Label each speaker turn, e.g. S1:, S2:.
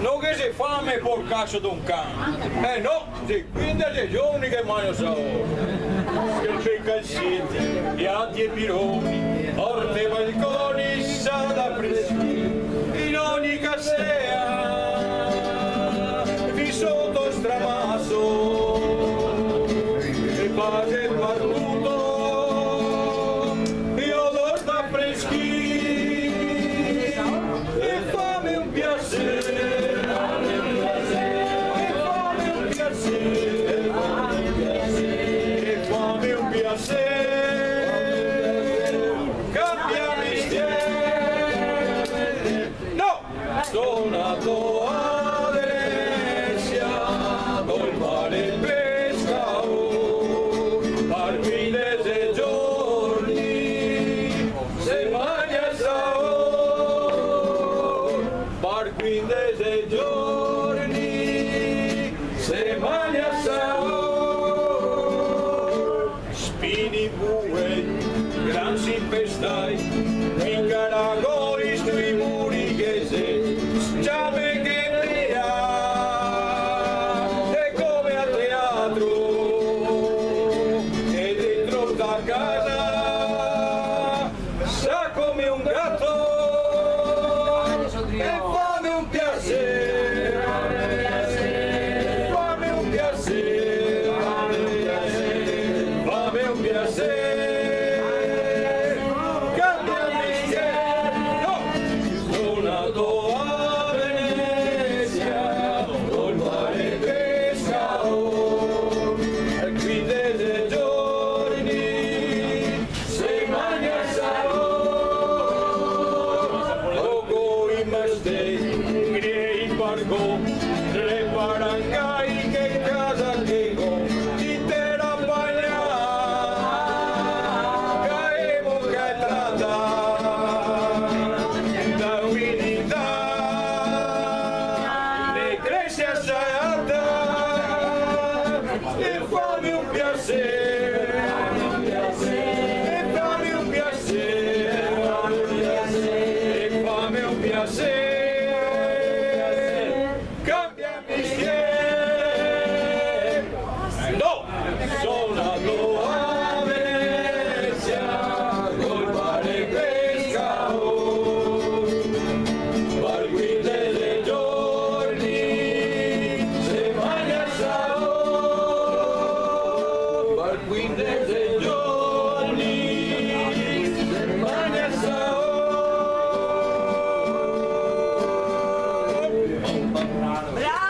S1: non che si fame por cazzo d'un cane, no, di 15 giorni che mangio solo. Scherzi calcetti, piatti e pironi, orte, balconi, sala freschi, in ogni casea, vi sotto stramasso, e pace il barbuto, io lo sta freschi, e fammi un piacere, e fammi un piacere, e fammi un piacere, cambia mestiere, no, sono nato a Venezia, col mare e pesca, per 15 giorni, se mangia sao, per 15 giorni, se mangia sao, spini bue, gran si pestai, mingaragori sui muri che se, sciame che mia, è come a teatro, e dentro da casa, sa come un gatto, e fammi un piacere, fammi un piacere, fammi un piacere, cambia mestiere, no, sono nato a Venezia, col mare e pesca, per 15 giorni, se mangia sao, poco i mastei, grei pargo, tre barangay che casa tengo, intera bagna, caemo catrata, da unità, le cresce assai alta, e fammi un piacere, e fammi un piacere, e fammi un piacere, cambia mestiere, no, sono nato a Venezia, col mare e pesca, per 15 giorni, se mangia sao, per 15 giorni, se mangia sao.
S2: Bravo!